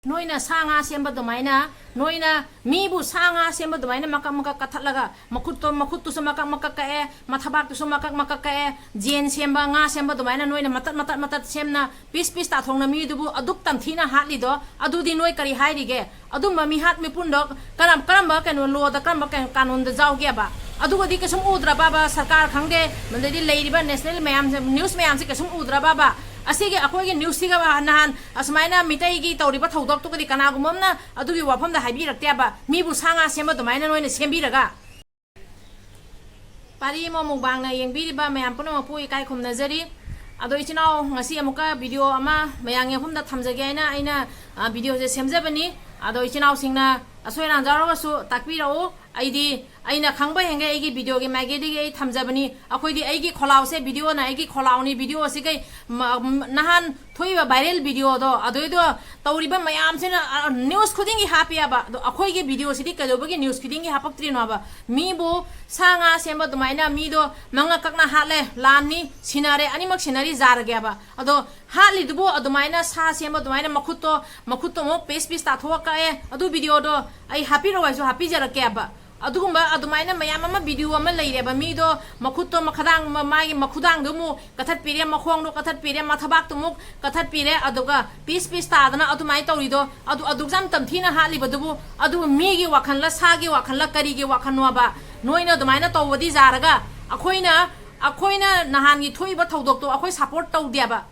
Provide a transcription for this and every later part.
Noina sanga semba domaina noina mibu sanga semba domaina maka kathalaga makuttu su maka kae mathabak tu su maka kae jen semba nga semba domaina noina matat semna pis ta thongna mi dubu aduk tam thina hatli do adu di noi kari hairi ge adu mami hat mi pundok karam ba kan lo da karam ba kan kanun da jaw ge ba adu di ke sum udra baba sarkar khangde mandedi leiriba national mayam news mayam se ke sum udra baba asige akoigi news siga nahan asmaina mitai gi tawriba thodok to kadi kana gumamna adugi wafam da haibi rakte ba mi bu sanga semba domaina noina sembi raga pari mo mubang na yengbi ba mayam puno mapu ikai khum nazari ado ichinaw ngasi amuka video ama mayang yafum da thamjage aina video je semjabani ado ichinaw singna asoina jaraga su takpi rao aidi aina khangba henge aigi video ge mage de thamjabani akhoi aigi kholao se video na aigi kholao ni video se kai nahan thoiba viral video do adoi do tawriba mayam se na news khudingi hapia ba do akhoi ge video se di kajoba ge news khudingi hapak tri no ba mi bo sanga semba dumaina mi do manga kakna hale lani sinare animak sinari jar ge ba ado hali dubo adumaina sa semba dumaina makutto mo piece ta thoka e adu video do ai happy ro waiso happy jara ke ba adugumba adumaina mayam ama video ama leireba mi do makutto makhadang magi makhudang du mu kathat pire makhong do kathat pire mathabak tu mu kathat pire aduga piece ta dana adumai tawri do adugzam tamthina hali badubu adu mi gi wakhan la sa gi wakhan la kari gi wakhan wa ba noina adumaina tawdi jaraga akoina nahan gi thoiba thodok to akoi support taw dia ba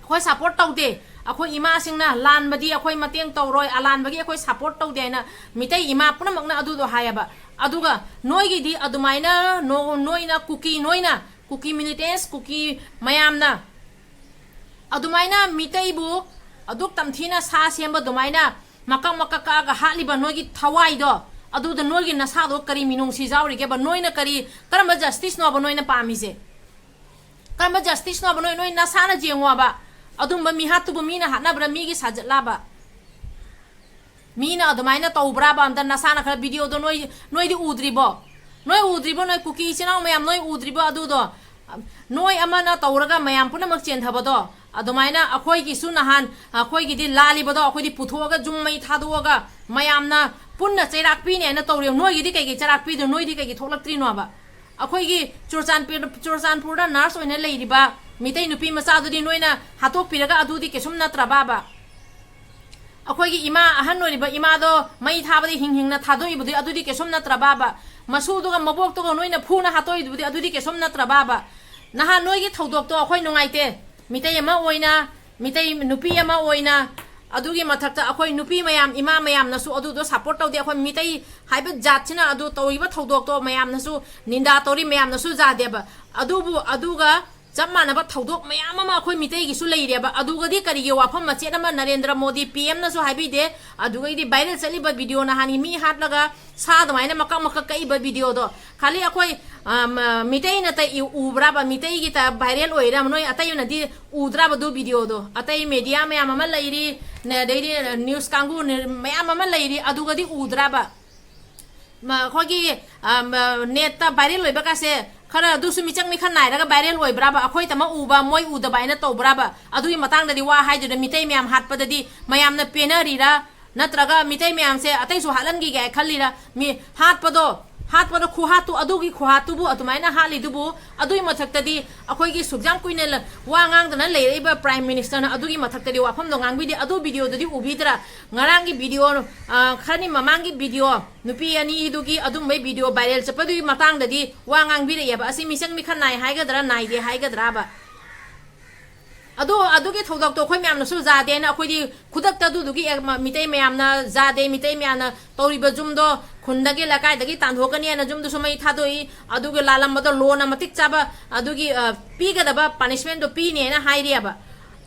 akoi support taw de akoi ima singna lan badi akoi mateng tawroi alan bagi akoi support taw de na mitai ima punamakna adu do hayaba aduga noi gi di adumaina noina cookie militants cookie mayamna adumaina mitai bu aduk tamthina sa semba dumaina makak ga haliba noi gi thawai do adu da noi gi nasa do kari minung si jawri ke ba noina kari karama justice no ba noina pami je karama justice no ba noi nasa na jengwa ba adumba mi hatu bu mina hatna bra mi gi sajla ba mina adumaina tawbra ba amda nasana khala video do noi di udribo noi cookie chinaw mayam noi udribo adu do noi amana tawraga mayam punamak chen thaba do adumaina akhoi gi sunahan akhoi gi di lali bodo akhoi di puthoga jummai thadoga mayamna punna chairak pi ne na tawre noi gi di kai gi charak pi do noi di kai gi tholak tri no ba akhoi gi churchanpur da nurse oina leiriba mitai nupi macha dudi noina hatok piraga adudi kesum natra baba akhoi gi ima ahan noiba ima do mai thabadi hing na thadoi budi adudi kesum natra baba masu do ga mabok to noina phuna hatoi budi adudi kesum natra baba naha noi gi thodok to akhoi nungaite mitai ama oina mitai nupi ama oina adugi mathakta akhoi nupi mayam ima mayam nasu adu do support tawdi akhoi mitai haiba jatchina adu toiba thodok to mayam nasu ninda tori mayam nasu jadeba aduga Jamana ba thodok mayam ama akhoi mitai gi su leireba aduga di kari gi wafam machet ama Narendra Modi PM na su haibi de aduga di viral chali ba video na hani mi hat laga sa damaina maka kai ba video do khali akhoi mitai na tai ubra ba mitai gi ta viral oira noi atai na di udra ba du video do atai media mayam ama leiri na daily news kangu mayam ama leiri aduga di udra ba ma khogi net ta viral oiba ka se khara du su michang mi khan nai raga viral oi braba akhoi tama uba moi uda baina to braba adui matang da di wa hai de mitai myam hat pa di mayam na penari ra natraga mitai myam se atai su halan gi ga khalli ra mi hat pa do khu hatu adugi khu hatu bu atumaina hali dubu adui mathak ta di akhoi gi sugjam kuine la wa ngang da na le ba prime minister na adugi mathak ta di wa pham do ngang bi di adu video da di ubidra ngarang gi video khani mamang gi video nupi ani dugi adum mai video viral chapa du matang da di wa ngang bi re ba asi misang mi khan nai hai ga dra nai de hai ga dra ba adugi thodok to khoi myam na su za de na khoi di khudak ta dugi mitai myam na za de mitai myam na tori ba jum do khundagi lakai dagi tandhokani na jum du sumai thadoi adugi lalam ba do lona matik chaba adugi pi ga da ba punishment do pi ne na hai ria ba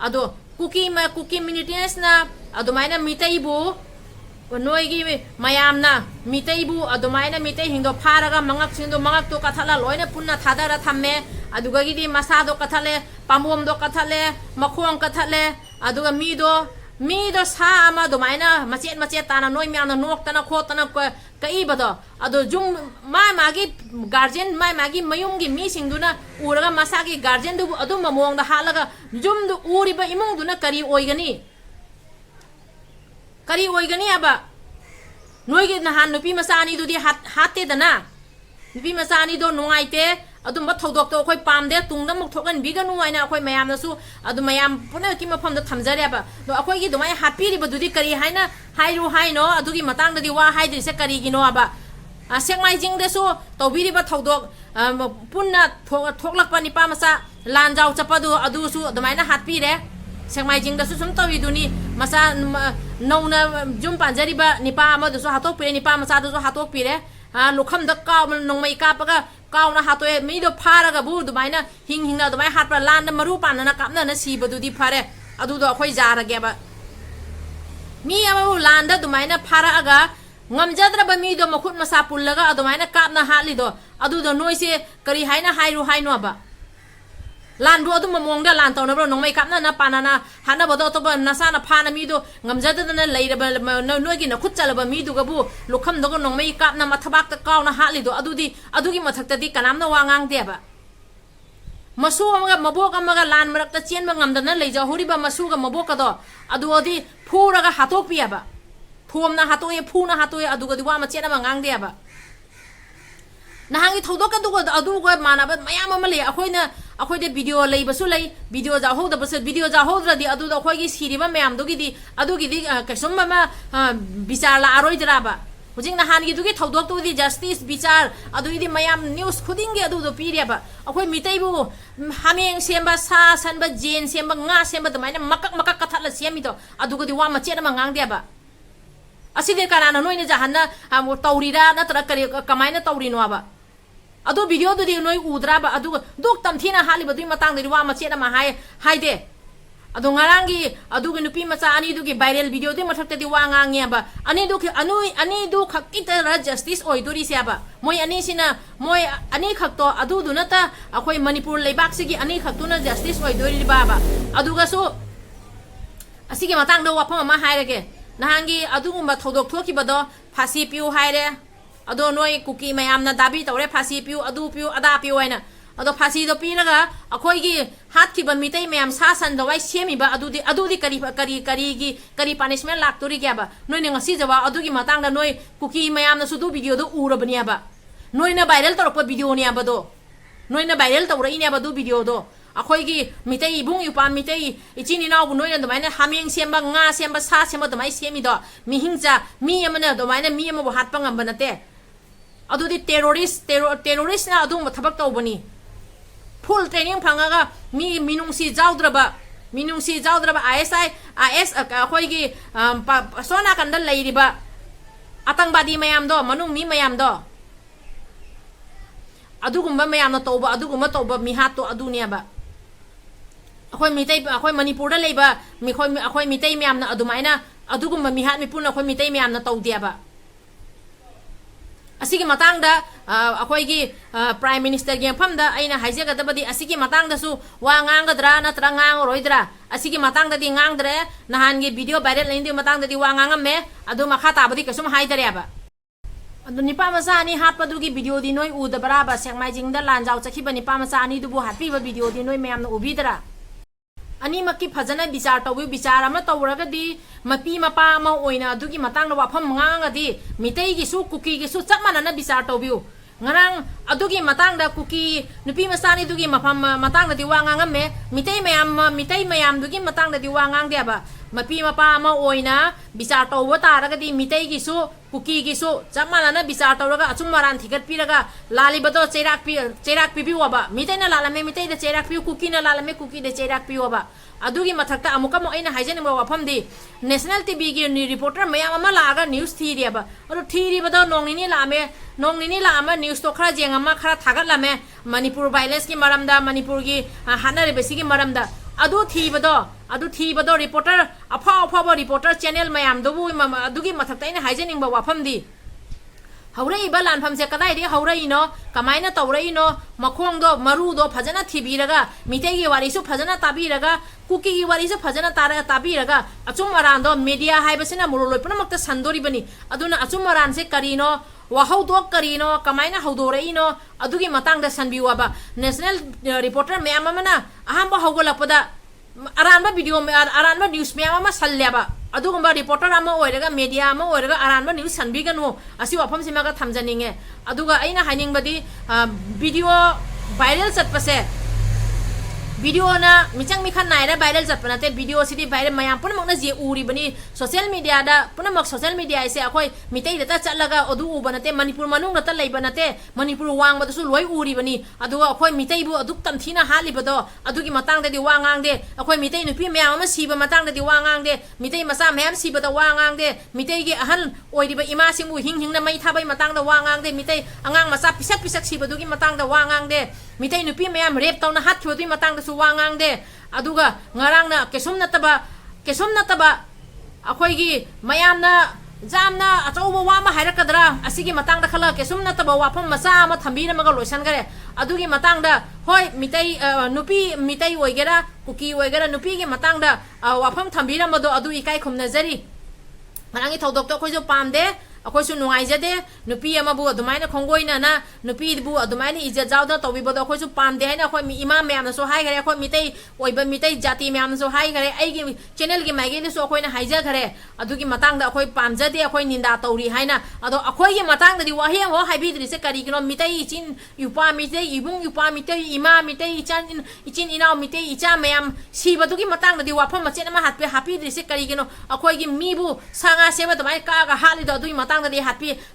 ado cookie militants na adumaina mitai bu noi gi mayam na mitai bu adumaina mitai hingdo pharaga mangak sindo mangak to kathala loina punna thadara thamme aduga gi di masa do kathale pamom do kathale makhong kathale aduga mi do sa ama do maina machet tana noi myam na nok tana kho tana kai bado ado jum magi guardian magi mayung gi mi singduna uraga masa gi guardian du adu mamong da halaga jum du uri ba imung du na kari oigani kari oigani aba noi gi nahan nupi masani du di hatte dana nupi masani do nungaite adum ba thodok to khoi pamde tungda muk thokan biganu aina khoi mayam na su adu mayam puna ki mafam da thamjare ba do akhoi gi dumai happy ri badudi kari haina hairu haino adu gi matang da di wa haidri se kari gi no aba sekmai jing de su tobiri ba thodok punna thoklak pa nipa masa lanjau chapadu adu su dumai na happy re sekmai jing da su sum tawi duni masa nauna jum panjari ba nipa ma du su hatok pire nipa masa du su hatok pire lukham da kaw nongmai ka pa kaw na hatoe mi do phara ga bu dumai na hing na dumai hat pra lan na maru pan na kap na si ba du di phare adu do khoi jar ge ba mi ama lan da dumai na phara aga ngamjadra ba mi do makhut masa pullaga adumai na kap na hali do adu do noi se kari haina hairu haino ba lan do adu mamong da lan taw na bro nongmai kap na panana hana bodo to ba nasa na phana mi do ngamjada na leira ba noi gi na khut chala ba mi du ga bu lukham do nongmai kap na mathabak ta kaw na hali do adu gi mathak ta di kanam na wangang de ba masu amaga mabok amaga lan marak ta chen ba ngamda na leija hori ba masu ga mabok ka do adu odi phura ga hatok pi ba phom na hatoye phuna hatoye adu ga di wa ma chen ma ngang de ba nahangi thodok ka adu ga mana ba mayam ma le akhoi de video lei basu lei video ja ho da bas video ja ho dra di adu da khoi gi siri ba mayam do gi di kasum ma bichar la aroi dra ba hujing nahan gi du gi thodok tu di justice bichar adu di mayam news khuding gi adu do piri ba akhoi mitai bu hameng semba sa san ba jen semba nga semba da mai na makak ka thala semi do adu ga di wa ma chen ma ngang de ba aside kana noi ne jahanna taurira na tra kari kamai na tauri no ba adu video du di noi udra ba adu duk tam thina hali ba du matang de wa ma chena ma hai de adu ngarangi adu gi nupi macha ani du gi viral video de mathak te di wa ngang ya ba ani du khak ita ra justice oi duri sia ba moi ani sina moi ani khak to adu du na ta akhoi manipur leibak sigi ani khak tu na justice oi duri ba adu ga so asige matang do wa phama ma hai re ge nahangi adu ma thodok thoki ba do phasi piu hai re ado noi kuki mayam na dabi tawre phasi piu adu piu ada piu aina ado phasi do pinaga akhoi gi hat ki ba mitai mayam sa san do wai semi ba adu di kari punishment lak tori kya ba noi ne ngasi jawa adu gi matang da noi kuki mayam na sudu video do ura bania ba noi na viral tor pa video ni ba do noi na viral tawre ini ba do video do akhoi gi mitai ibung yu pa mitai ichini na bu noi na do mai na hameng semba nga semba sa semba do mai semi do mi hingja mi amana do mai na mi ama bu hat pa ngam ba na te adu di terrorist na adu ma thabak taw bani full training phangaga minungsi jaudra ba IS akhoi gi sona kandal leiri ba atangbadi mayam do manung mi mayam do adu gumba mayam na tawba adu gumba tawba mi hat to adu ne ba akhoi manipur da leiba akhoi mitai mayam na adu maina adu gumba mi hat mi pun akhoi mitai mayam na taw dia ba asigi matang da akhoi gi prime minister gi pham da aina haije ga da badi asigi matang da su wa ngang ga dra na tra ngang roidra asigi matang da di ngang dre nahan gi video viral lendi matang da di wa ngang me adu ma khata badi kasum hai dare ba adu nipa masa ani hat pa du gi video di noi u da baraba sekmai jing da lan jaw chakhi ba nipa masa ani du bu hat pi ba video di noi mayam na ubi dra ani makki phajana bichar tawi bichar ama tawraga di mapi mapa ma oina dugi matang na wafam nganga di mitai gi su kuki gi su chapmana na bichar tawiu ngarang adugi matang da kuki nupi masani dugi mafam matang da di wanganga me mitai mayam dugi matang da di wangang dia ba mapi mapa ma oina bichar tawa taraga di mitai gi su kuki gi su chapmana na bichar tawraga achum maran thigat piraga lali bado cherak pi wa ba mitai na lalame mitai da cherak pi kuki na lalame kuki da cherak pi wa ba adugi mathakta amuka mo aina haijani ba wafam di national tv gi ni reporter mayam ama laga news thiri ba aro thiri bado nongni la ama news to khara jeng ama khara thagat lame manipur violence ki maramda manipur gi hanare besi gi maramda adu thibado reporter afa reporter channel mayam do bu adugi mathakta ina haijani ba wafam di haurai ba lan pham se kadai ri haurai no kamaina taurai no makhong do maru do phajana thibiraga mitai gi wari su phajana tabiraga kuki gi wari su phajana tabiraga achum aran do media haibasina muroloi punamakta sandori bani aduna achum aran se karino wahau do karino kamaina haudorei no adugi matang da sanbiwa ba national reporter mayam amana ahamba haugola pada aran ba video aran ba news mayam ama sallya ba ꯑꯗꯨꯒꯨꯝꯕ reporter ꯑꯃ ꯑꯣꯏꯔꯒ media ꯑꯃ ꯑꯣꯏꯔꯒ ꯑꯔꯥꯟꯕ news ꯁꯟꯕꯤꯒꯅꯨ ꯑꯁꯤ ꯋꯥꯐꯝꯁꯤꯃꯒ ꯊꯝꯖꯅꯤꯡꯉꯦ ꯑꯗꯨꯒ ꯑꯩꯅ ꯍꯥꯏꯅꯤꯡꯕꯗꯤ ꯚꯤꯗꯤꯑꯣ ꯚꯥꯏꯔꯦꯜ ꯆꯠꯄꯁꯦ ꯚꯤꯗꯤꯑꯣꯅ ꯃꯤꯆꯪ ꯃꯤꯈꯟ ꯅꯥꯏꯔ ꯚꯥꯏꯔꯦꯜ ꯆꯠꯄ ꯅꯠꯇꯦ ꯚꯤꯗꯤꯑꯣꯁꯤꯗꯤ ꯚꯥꯏꯔꯦꯜ ꯃꯌꯥꯝ ꯄꯨꯝꯅꯃꯛꯅ ꯖꯦ ꯎꯔꯤꯕꯅꯤ ꯁꯣꯁꯤꯌꯦꯜ ꯃꯤꯗꯤꯌꯥꯗ ꯄꯨꯝꯅꯃꯛ ꯁꯣꯁꯤꯌꯦꯜ ꯃꯤꯗꯤꯌꯥ ꯍꯥꯏꯁꯦ ꯑꯩꯈꯣꯏ ꯃꯤꯇꯩꯗꯇ ꯆꯠꯂꯒ ꯑꯗꯨ ꯎꯕ ꯅꯠꯇꯦ ꯃꯅꯤꯄꯨꯔ ꯃꯅꯨꯡꯗꯇ ꯂꯩꯕ ꯅꯠꯇꯦ ꯃꯅꯤꯄꯨꯔ ꯋꯥꯡꯃꯗꯁꯨ ꯂꯣꯏ ꯎꯔꯤꯕꯅꯤ ꯑꯗꯨꯒ ꯑꯩꯈꯣꯏ ꯃꯤꯇꯩꯕꯨ ꯑꯗꯨꯛ ꯇꯝꯊꯤꯅ ꯍꯥꯠꯂꯤꯕꯗꯣ ꯑꯗꯨꯒꯤ ꯃꯇꯥꯡꯗꯗꯤ ꯋꯥ ꯉꯥꯡꯗꯦ ꯑꯩꯈꯣꯏ ꯃꯤꯇꯩ ꯅꯨꯄꯤ ꯃꯌꯥꯝ ꯑꯃ ꯁꯤꯕ ꯃꯇꯥꯡꯗꯗꯤ ꯋꯥ ꯉꯥꯡꯗꯦ ꯃꯤꯇꯩ ꯃꯆꯥ ꯃꯌꯥꯝ ꯁꯤꯕꯗ ꯋꯥ ꯉꯥꯡꯗꯦ ꯃꯤꯇꯩꯒꯤ ꯑꯍꯜ ꯑꯣꯏꯔꯤꯕ ꯏꯃꯥꯁꯤꯡꯕꯨ ꯍꯤꯡꯅ ꯃꯩ ꯊꯥꯕꯒꯤ ꯃꯇꯥꯡꯗ ꯋꯥ ꯉꯥꯡꯗꯦ ꯃꯤꯇꯩ ꯑꯉꯥꯡ ꯃꯆꯥ ꯄꯤꯁꯛ ꯄꯤꯁꯛ ꯁꯤꯕꯗꯨꯒꯤ ꯃꯇꯥꯡꯗ ꯋꯥ ꯉꯥꯡꯗꯦ ꯃꯤꯇꯩ ꯅꯨꯄꯤ ꯃꯌꯥꯝ ꯔꯦꯞ ꯇꯧꯅ ꯍꯥꯠꯈꯤꯕꯗꯨꯒꯤ ꯃꯇꯥꯡꯗꯁꯨ ꯋꯥ ꯉꯥꯡꯗꯦ ꯑꯗꯨꯒ ꯉꯔꯥꯡꯅ ꯀꯩꯁꯨꯝ ꯅꯠꯇꯕ ꯑꯩꯈꯣꯏꯒꯤ ꯃꯌꯥꯝꯅ ꯌꯥꯝꯅ ꯑꯆꯧꯕ ꯋꯥ ꯑꯃ ꯍꯥꯏꯔꯛꯀꯗ꯭ꯔꯥ ꯑꯁꯤꯒꯤ ꯃꯇꯥꯡꯗ ꯈꯜꯂ ꯀꯩꯁꯨꯝ ꯅꯠꯇꯕ ꯋꯥꯐꯝ ꯃꯆꯥ ꯑꯃ ꯊꯝꯕꯤꯔꯝꯃꯒ ꯂꯣꯏꯁꯟꯈꯔꯦ ꯑꯗꯨꯒꯤ ꯃꯇꯥꯡꯗ ꯍꯣꯏ ꯃꯤꯇꯩ ꯅꯨꯄꯤ ꯃꯤꯇꯩ ꯑꯣꯏꯒꯦꯔꯥ ꯀꯨꯀꯤ ꯑꯣꯏꯒꯦꯔꯥ ꯅꯨꯄꯤꯒꯤ ꯃꯇꯥꯡꯗ ꯋꯥꯐꯝ ꯊꯝꯕꯤꯔꯝꯕꯗꯣ ꯑꯗꯨ ꯏꯀꯥꯏ ꯈꯨꯝꯅꯖꯔꯤ ꯉꯔꯥꯡꯒꯤ ꯊꯧꯗꯣꯛꯇꯣ ꯑꯩꯈꯣꯏꯁꯨ ꯄꯥꯝꯗꯦ ꯑꯩꯈꯣꯏꯁꯨ ꯅꯨꯡꯉꯥꯏꯖꯗꯦ ꯅꯨꯄꯤ ꯑꯃꯕꯨ ꯑꯗꯨꯃꯥꯏꯅ ꯈꯣꯡꯒꯣꯏꯅꯅ ꯅꯨꯄꯤꯕꯨ ꯑꯗꯨꯃꯥꯏꯅ ꯏꯖꯠ ꯖꯥꯎꯗ ꯇꯧꯕꯤꯕꯗꯣ ꯑꯩꯈꯣꯏꯁꯨ ꯄꯥꯝꯗꯦ ꯍꯥꯏꯅ ꯑꯩꯈꯣꯏ ꯏꯃꯥ ꯃꯌꯥꯝꯅꯁꯨ ꯍꯥꯏꯈꯔꯦ ꯑꯩꯈꯣꯏ ꯃꯤꯇꯩ ꯑꯣꯏꯕ ꯃꯤꯇꯩ ꯖꯥꯇꯤ ꯃꯌꯥꯝꯅꯁꯨ ꯍꯥꯏꯈꯔꯦ ꯑꯩꯒꯤ ꯆꯦꯅꯦꯜꯒꯤ ꯃꯥꯏꯀꯩꯗꯁꯨ ꯑꯩꯈꯣꯏꯅ ꯍꯥꯏꯖꯈꯔꯦ ꯑꯗꯨꯒꯤ ꯃꯇꯥꯡꯗ ꯑꯩꯈꯣꯏ ꯄꯥꯝꯖꯗꯦ ꯑꯩꯈꯣꯏ ꯅꯤꯟꯗꯥ ꯇꯧꯔꯤ ꯍꯥꯏꯅ ꯑꯗꯣ ꯑꯩꯈꯣꯏꯒꯤ ꯃꯇꯥꯡꯗꯗꯤ ꯋꯥꯍꯩ ꯑꯃꯐꯥꯎ ꯍꯥꯏꯕꯤꯗ꯭ꯔꯤꯁꯦ ꯀꯔꯤꯒꯤꯅꯣ ꯃꯤꯇꯩ ꯏꯆꯤꯟ ꯏꯎꯄꯥ ꯃꯤꯇꯩ ꯏꯕꯨꯡ ꯏꯎꯄꯥ ꯃꯤꯇꯩ ꯏꯃꯥ ꯃꯤꯇꯩ ꯏꯆꯤꯟ ꯏꯅꯥꯎ ꯃꯤꯇꯩ ꯏꯆꯥ ꯃꯌꯥꯝ ꯁꯤꯕꯗꯨꯒꯤ ꯃꯇꯥꯡꯗꯗꯤ ꯋꯥꯐꯝ ꯃꯆꯦꯠ ꯑꯃ ꯍꯥꯞꯄꯤꯗ꯭ꯔꯤꯁꯦ ꯀꯔꯤꯒꯤꯅꯣ ꯑꯩꯈꯣꯏꯒꯤ ꯃꯤꯕు ꯁꯥ ꯉꯥ ꯁꯦꯝꯕ ꯑꯗꯨꯃꯥꯏꯅ ꯀꯥꯒ ꯍꯥꯠꯂꯤꯗꯣ ꯑꯗꯨꯒꯤ ꯃꯇꯥꯡꯗꯗꯤ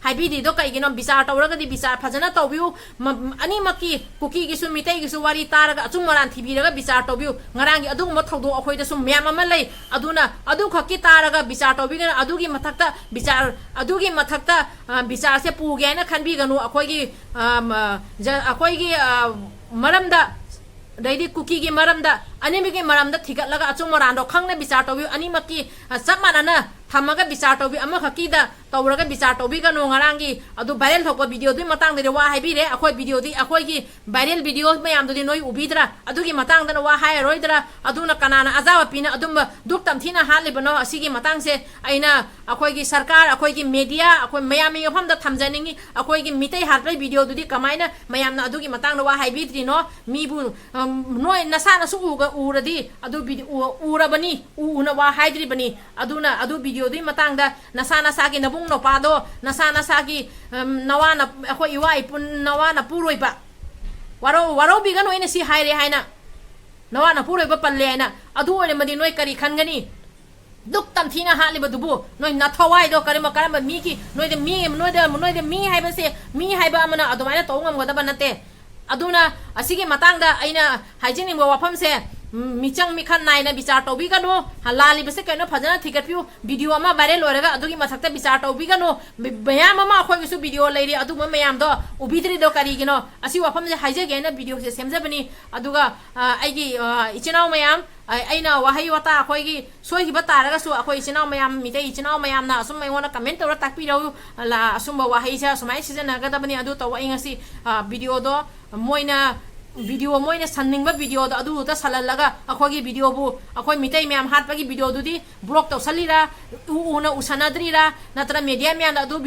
ꯍꯥꯏꯕꯤꯗ꯭ꯔꯤꯗꯣ ꯀꯩꯒꯤꯅꯣ ꯕꯤꯆꯥꯔ ꯇꯧꯔꯒꯗꯤ ꯕꯤꯆꯥꯔ ꯐꯖꯅ ꯇꯧꯕꯤꯌꯨ ꯑꯅꯤꯃꯛꯀꯤ ꯀꯨꯀꯤꯒꯤꯁꯨ ꯃꯤꯇꯩꯒꯤꯁꯨ ꯋꯥꯔꯤ ꯇꯥꯔꯒ ꯑꯆꯨꯝ ꯃꯔꯥꯟ ꯊꯤꯕꯤꯔꯒ ꯕꯤꯆꯥꯔ ꯇꯧꯕꯤꯌꯨ ꯉꯔꯥꯡꯒꯤ ꯑꯗꯨꯒꯨꯝꯕ ꯊꯧꯗꯣꯛ ꯑꯩꯈꯣꯏꯗꯁꯨ ꯃꯌꯥꯝ ꯑꯃ ꯂꯩ ꯑꯗꯨꯅ ꯑꯗꯨꯈꯛꯀꯤ ꯇꯥꯔꯒ ꯕꯤꯆꯥꯔ ꯇꯧꯕꯤꯒꯅꯨ ꯑꯗꯨꯒꯤ ꯃꯊꯛꯇ ꯕꯤꯆꯥꯔꯁꯦ ꯄꯨꯒꯦ ꯍꯥꯏꯅ ꯈꯟꯕꯤꯒꯅꯨ ꯑꯩꯈꯣꯏꯒꯤ ꯃꯔꯝꯗ ꯑꯗꯩꯗꯤ ꯀꯨꯀꯤꯒꯤ ꯃꯔꯝꯗ ꯑꯅꯤꯃꯛꯀꯤ ꯃꯔꯝꯗ ꯊꯤꯒꯠꯂꯒ ꯑꯆꯨꯝ ꯃꯔꯥꯟꯗꯣ ꯈꯪꯅ ꯕꯤꯆꯥꯔ ꯇꯧꯕꯤꯌꯨ ꯑꯅꯤꯃꯛꯀꯤ ꯆꯞ ꯃꯥꯟꯅꯅ ꯊꯝꯃꯒ ꯕꯤꯆꯥꯔ ꯇꯧꯕꯤ ꯑꯃꯈꯛꯀꯤꯗ ꯇꯧꯔꯒ ꯕꯤꯆꯥꯔ ꯇꯧꯕꯤꯒꯅꯨ ꯉꯔꯥꯡꯒꯤ ꯑꯗꯨ ꯚꯥꯏꯔꯦꯜ ꯊꯣꯛꯄ ꯚꯤꯗꯤꯑꯣꯗꯨꯒꯤ ꯃꯇꯥꯡꯗꯗꯤ ꯋꯥ ꯍꯥꯏꯕꯤꯔꯦ ꯑꯩꯈꯣꯏꯒꯤ ꯚꯥꯏꯔꯦꯜ ꯚꯤꯗꯤꯑꯣ ꯃꯌꯥꯝꯗꯨꯗꯤ ꯅꯣꯏ ꯎꯕꯤꯗ꯭ꯔꯥ ꯑꯗꯨꯒꯤ ꯃꯇꯥꯡꯗꯅ ꯋꯥ ꯍꯥꯏꯔꯔꯣꯏꯗ꯭ꯔꯥ ꯑꯗꯨꯅ ꯀꯅꯥꯅ ꯑꯖꯥꯕ ꯄꯤꯅ ꯑꯗꯨꯝꯕ ꯗꯨꯛ ꯇꯝꯊꯤꯅ ꯍꯥꯠꯂꯤꯕꯅꯣ ꯑꯁꯤꯒꯤ ꯃꯇꯥꯡꯁꯦ ꯑꯩꯅ ꯑꯩꯈꯣꯏꯒꯤ ꯁꯔꯀꯥꯔ ꯑꯩꯈꯣꯏꯒꯤ ꯃꯦꯗꯤꯌꯥ ꯑꯩꯈꯣꯏ ꯃꯌꯥꯝꯒꯤ ꯃꯐꯝꯗ ꯊꯝꯖꯅꯤꯡꯉꯤ ꯑꯩꯈꯣꯏꯒꯤ ꯃꯤꯇꯩ ꯍꯥꯠꯄꯒꯤ ꯚꯤꯗꯤꯑꯣꯗꯨꯗꯤ ꯀꯃꯥꯏꯅ ꯃꯌꯥꯝꯅ ꯑꯗꯨꯒꯤ ꯃꯇꯥꯡꯗ ꯋꯥ ꯍꯥꯏꯕꯤꯗ꯭ꯔꯤꯅꯣ ꯃꯤꯕꯨ ꯅꯣꯏ ꯅꯁꯥꯅꯁꯨ ꯎꯔꯗꯤ ꯑꯗꯨ ꯎꯔꯕꯅꯤ ꯎꯅ ꯋꯥ ꯍꯥꯏꯗ꯭ꯔꯤꯕꯅꯤ ꯑꯗꯨꯅ ꯑꯗꯨ ꯚꯤꯗꯤꯑꯣꯗꯨꯒꯤ ꯃꯇꯥꯡꯗ ꯅꯁꯥꯒꯤ ꯅꯕꯨꯡ ꯅꯨꯄꯥꯗꯣ ꯅꯁꯥꯒꯤ ꯅꯋꯥꯅ ꯑꯩꯈꯣꯏ ꯏꯋꯥ ꯏꯄꯨꯟ ꯅꯋꯥꯅ ꯄꯨꯔꯣꯏꯕ ꯋꯥꯔꯧꯕꯤꯒꯅꯨ ꯑꯩꯅ ꯁꯤ ꯍꯥꯏꯔꯦ ꯍꯥꯏꯅ ꯅꯋꯥꯅ ꯄꯨꯔꯣꯏꯕ ꯄꯜꯂꯦ ꯍꯥꯏꯅ ꯑꯗꯨ ꯑꯣꯏꯔꯃꯗꯤ ꯅꯣꯏ ꯀꯔꯤ ꯈꯟꯒꯅꯤ ꯗꯨꯛ ꯇꯝꯊꯤꯅ ꯍꯥꯠꯂꯤꯕꯗꯨꯕꯨ ꯅꯣꯏ ꯅꯊꯋꯥꯏꯗꯣ ꯀꯔꯝꯕ ꯃꯤꯒꯤ ꯅꯣꯏꯗ ꯃꯤ ꯍꯥꯏꯕꯁꯦ ꯃꯤ ꯍꯥꯏꯕ ꯑꯃꯅ ꯑꯗꯨꯃꯥꯏꯅ ꯇꯧ ꯉꯝꯒꯗꯕ ꯅꯠꯇꯦ ꯑꯗꯨꯅ ꯑꯁꯤꯒꯤ ꯃꯇꯥꯡꯗ ꯑꯩꯅ ꯍꯥꯏꯖꯅꯤꯡꯕ ꯋꯥꯐꯝꯁꯦ ꯃꯤꯆꯪ ꯃꯤꯈꯟ ꯅꯥꯏꯅ ꯕꯤꯆꯥꯔ ꯇꯧꯕꯤꯒꯅꯨ ꯂꯥꯜꯂꯤꯕꯁꯦ ꯀꯩꯅꯣ ꯐꯖꯅ ꯊꯤꯒꯠꯄꯤꯌꯨ ꯚꯤꯗꯤꯑꯣ ꯑꯃ ꯚꯥꯏꯔꯦꯜ ꯑꯣꯏꯔꯒ ꯑꯗꯨꯒꯤ ꯃꯊꯛꯇ ꯕꯤꯆꯥꯔ ꯇꯧꯕꯤꯒꯅꯨ ꯃꯌꯥꯝ ꯑꯃ ꯑꯩꯈꯣꯏꯒꯤꯁꯨ ꯚꯤꯗꯤꯑꯣ ꯂꯩꯔꯤ ꯑꯗꯨꯒꯨꯝꯕ ꯃꯌꯥꯝꯗꯣ ꯎꯕꯤꯗ꯭ꯔꯤꯗꯣ ꯀꯔꯤꯒꯤꯅꯣ ꯑꯁꯤ ꯋꯥꯐꯝꯁꯦ ꯍꯥꯏꯖꯒꯦꯅ ꯚꯤꯗꯤꯑꯣꯁꯦ ꯁꯦꯝꯖꯕꯅꯤ ꯑꯗꯨꯒ ꯑꯩꯒꯤ ꯏꯆꯤꯟꯅꯥꯎ ꯃꯌꯥꯝ ꯑꯩꯅ ꯋꯥꯍꯩ ꯋꯥꯇꯥ ꯑꯩꯈꯣꯏꯒꯤ ꯁꯣꯏꯈꯤꯕ ꯇꯥꯔꯒꯁꯨ ꯑꯩꯈꯣꯏ ꯏꯆꯤꯟꯅꯥꯎ ꯃꯌꯥꯝ ꯃꯤꯇꯩ ꯏꯆꯤꯟꯅꯥꯎ ꯃꯌꯥꯝꯅ ꯑꯁꯨꯝ ꯑꯩꯉꯣꯟꯗ ꯀꯃꯦꯟ ꯇꯧꯔ ꯇꯥꯛꯄꯤꯔꯧ ꯑꯁꯨꯝꯕ ꯋꯥꯍꯩꯁꯦ ꯁꯨꯃꯥꯏꯅ ꯁꯤꯖꯤꯟꯅꯒꯗꯕꯅꯤ ꯑꯗꯨ ꯇꯧ ꯑꯩ ꯉꯁꯤ ꯚꯤꯗꯤꯑꯣꯗꯣ ꯃꯣꯏꯅ ꯁꯟꯅꯤꯡꯕ ꯚꯤꯗꯤꯑꯣꯗꯣ ꯑꯗꯨꯗ ꯁꯜꯍꯜꯂꯒ ꯑꯩꯈꯣꯏꯒꯤ ꯚꯤꯗꯤꯑꯣꯕꯨ ꯑꯩꯈꯣꯏ ꯃꯤꯇꯩ ꯃꯌꯥꯝ ꯍꯥꯠꯄꯒꯤ ꯚꯤꯗꯤꯑꯣꯗꯨꯗꯤ ꯕ꯭ꯂꯣꯛ ꯇꯧꯁꯜꯂꯤꯔꯥ ꯎꯁꯟꯅꯗ꯭ꯔꯤꯔꯥ ꯅꯠꯇ꯭ꯔꯒ ꯃꯦꯗꯤꯌꯥ ꯃꯌꯥꯝꯗ ꯑꯗꯨ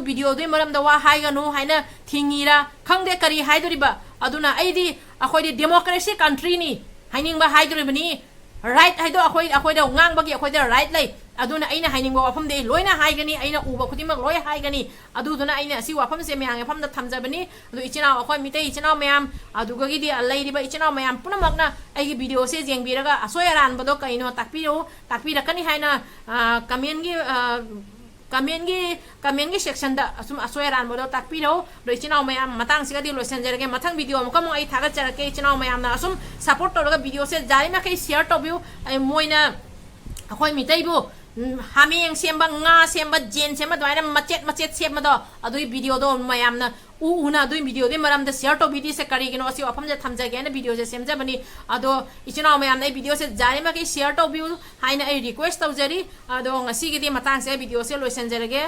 ꯚꯤꯗꯤꯑꯣꯗꯨꯒꯤ ꯃꯔꯝꯗ ꯋꯥ ꯍꯥꯏꯒꯅꯨ ꯍꯥꯏꯅ ꯊꯤꯡꯉꯤꯔꯥ ꯈꯪꯗꯦ ꯀꯔꯤ ꯍꯥꯏꯗꯣꯔꯤꯕ ꯑꯗꯨꯅ ꯑꯩꯈꯣꯏꯗꯤ ꯗꯦꯃꯣꯀ꯭ꯔꯦꯁꯤ ꯀꯟꯇ꯭ꯔꯤꯅꯤ ꯍꯥꯏꯅꯤꯡꯕ ꯍꯥꯏꯗꯣꯔꯤꯕꯅꯤ राइट है अखोइदा ngang अखोइदा राइट लै अदुना अइना हाइनिंग वाफम दे लोइना हाइगनी अइना उबा खुदिमक लोइ हाइगनी अदुदुना अइना असि वाफम से म्यांग फम द थमजबनी अदु इचिना अखोइ मिते इचिना म्याम अदुगगी दि लैरिबा इचिना म्याम पुनमकना अइगी वीडियो से जेंगबिरगा असोय रानबदो कइनो ताकपिरकनी हाइना कमेंट की सेक्शन दा असुम असोय रानबदो ताकपिरो दो इचिना म्याम मतंग सिगदि लोइसनजरगे मथंग वीडियो अमकम अइ थागचरके इचिना म्याम ना असुम सपोर्ट तोरगा वीडियो से जारिमा कै शेयर तोबिउ अइ मोइना अखोइ मितैबु हामेंग सेंबा nga सेंबा जेन सेंबा द्वाइना मचेत सेंबदो अदुइ वीडियो दो मयामना उना अदुइ वीडियो दे मरम द शेयर तो वीडियो से करिगिनो असि वाफम जे थमजगे न वीडियो से सेमजबनी अदो इचिना मयाम नै वीडियो से जारिमा कै शेयर तो बिउ हाइना ए रिक्वेस्ट तौजरी अदो ngasi गिदि मतंग से वीडियो से लोइसनजरगे।